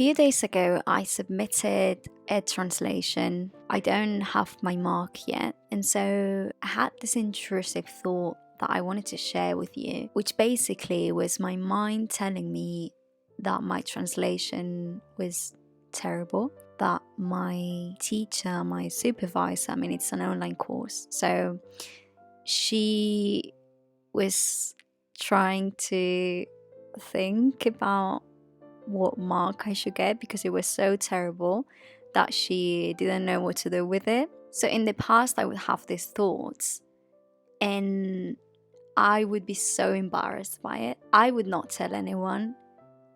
few days ago, I submitted a translation. I don't have my mark yet, and so I had this intrusive thought that I wanted to share with you, which basically was my mind telling me that my translation was terrible, that my teacher, my supervisor, I mean, it's an online course, so she was trying to think about what mark I should get because it was so terrible that she didn't know what to do with it. So in the past, I would have these thoughts and I would be so embarrassed by it. I would not tell anyone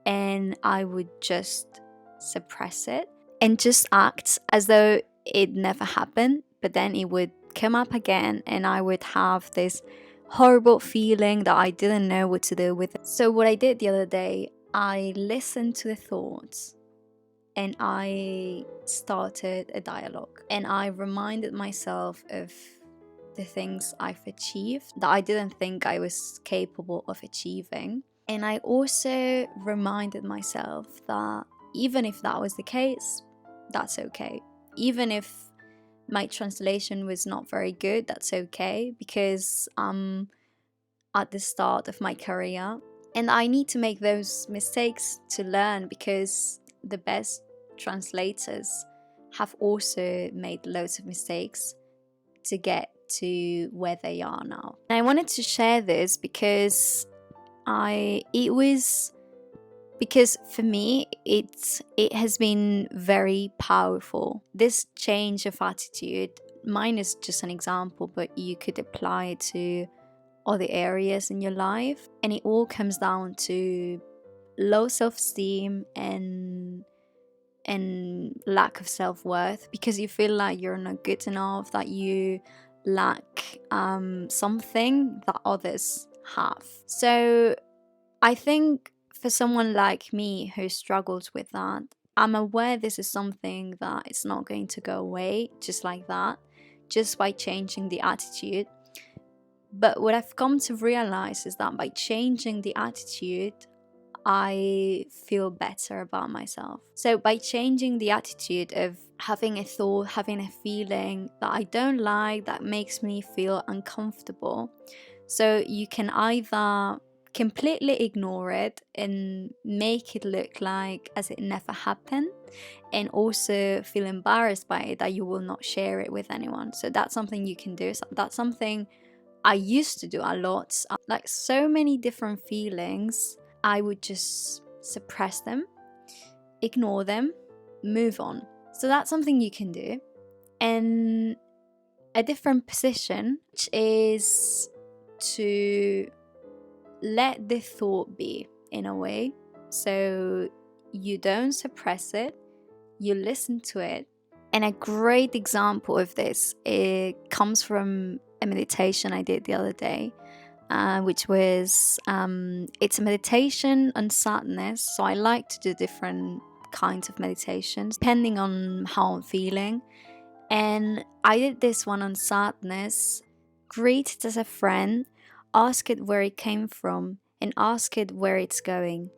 and I would just suppress it and just act as though it never happened. But then it would come up again and I would have this horrible feeling that I didn't know what to do with it. So what I did the other day, I listened to the thoughts and I started a dialogue and I reminded myself of the things I've achieved that I didn't think I was capable of achieving. And I also reminded myself that even if that was the case, that's okay. Even if my translation was not very good, that's okay, because I'm at the start of my career and I need to make those mistakes to learn, because the best translators have also made loads of mistakes to get to where they are now. And I wanted to share this because for me it has been very powerful. This change of attitude, mine is just an example, but you could apply it to other areas in your life, and it all comes down to low self-esteem and lack of self-worth, because you feel like you're not good enough, that you lack something that others have. So I think for someone like me who struggles with that, I'm aware this is something that is not going to go away just like that, just by changing the attitude. But what I've come to realize is that by changing the attitude, I feel better about myself. So by changing the attitude of having a thought, having a feeling that I don't like, that makes me feel uncomfortable, so you can either completely ignore it and make it look like as it never happened, and also feel embarrassed by it, that you will not share it with anyone. So that's something you can do. So that's something I used to do a lot. Like so many different feelings, I would just suppress them, ignore them, move on. So that's something you can do. And a different position, which is to let the thought be, in a way. So you don't suppress it, you listen to it. And a great example of this, it comes from a meditation I did the other day, which was it's a meditation on sadness. So I like to do different kinds of meditations depending on how I'm feeling, and I did this one on sadness. Greet it as a friend, ask it where it came from, and ask it where it's going,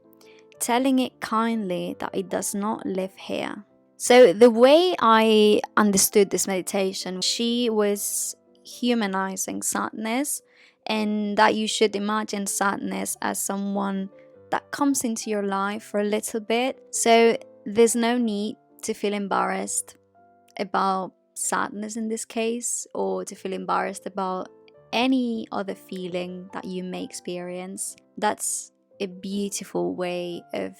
telling it kindly that it does not live here. So the way I understood this meditation, she was humanizing sadness, and that you should imagine sadness as someone that comes into your life for a little bit. So there's no need to feel embarrassed about sadness in this case, or to feel embarrassed about any other feeling that you may experience. That's a beautiful way of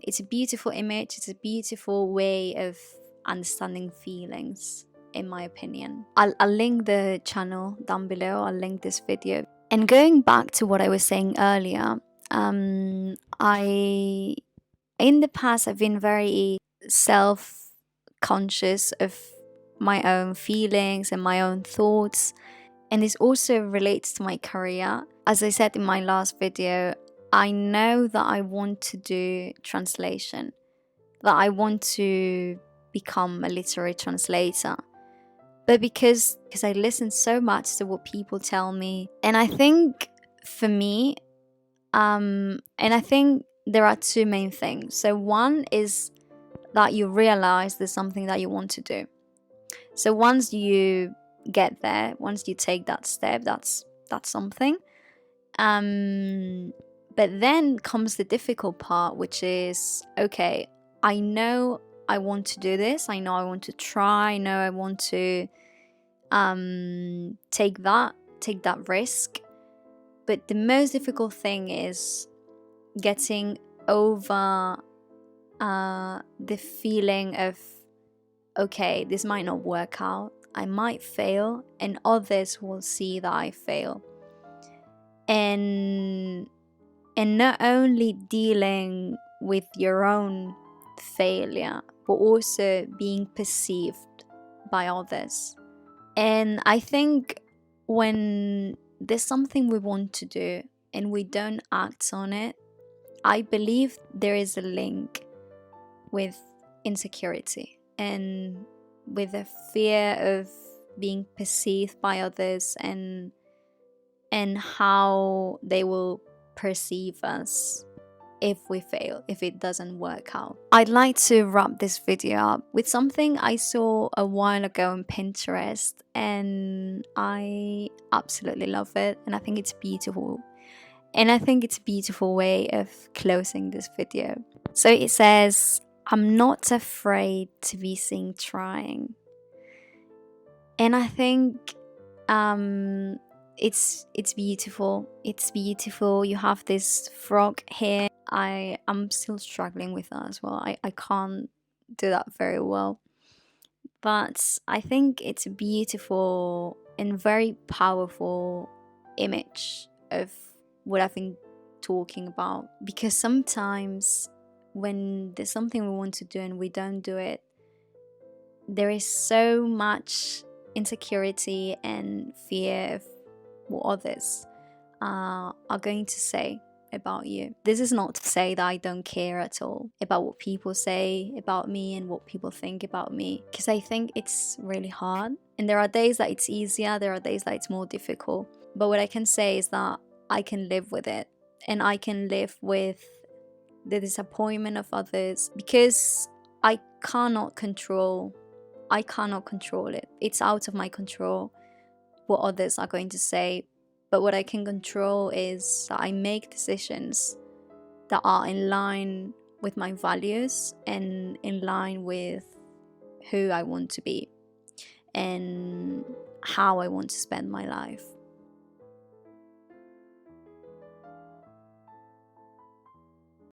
it's a beautiful image, it's a beautiful way of understanding feelings, in my opinion. I'll link the channel down below, I'll link this video. And going back to what I was saying earlier, in the past I've been very self-conscious of my own feelings and my own thoughts, and this also relates to my career. As I said in my last video, I know that I want to do translation, that I want to become a literary translator. But because I listen so much to what people tell me, and I think for me, and I think there are two main things. So one is that you realize there's something that you want to do. So once you get there, once you take that step, that's something. But then comes the difficult part, which is, okay, I know I want to do this. I know I want to try. I know I want to take that risk. But the most difficult thing is getting over the feeling of, okay, this might not work out. I might fail, and others will see that I fail. And not only dealing with your own failure, but also being perceived by others. And I think when there's something we want to do and we don't act on it, I believe there is a link with insecurity and with a fear of being perceived by others and how they will perceive us if we fail, if it doesn't work out. I'd like to wrap this video up with something I saw a while ago on Pinterest, and I absolutely love it, and I think it's beautiful. And I think it's a beautiful way of closing this video. So it says, I'm not afraid to be seen trying. And I think it's beautiful. It's beautiful. You have this frog here. I'm still struggling with that as well. I can't do that very well. But I think it's a beautiful and very powerful image of what I've been talking about. Because sometimes when there's something we want to do and we don't do it, there is so much insecurity and fear of what others are going to say about you. This is not to say that I don't care at all about what people say about me and what people think about me, because I think it's really hard, and there are days that it's easier, there are days that it's more difficult. But what I can say is that I can live with it, and I can live with the disappointment of others, because I cannot control it. It's out of my control what others are going to say. But what I can control is that I make decisions that are in line with my values and in line with who I want to be and how I want to spend my life.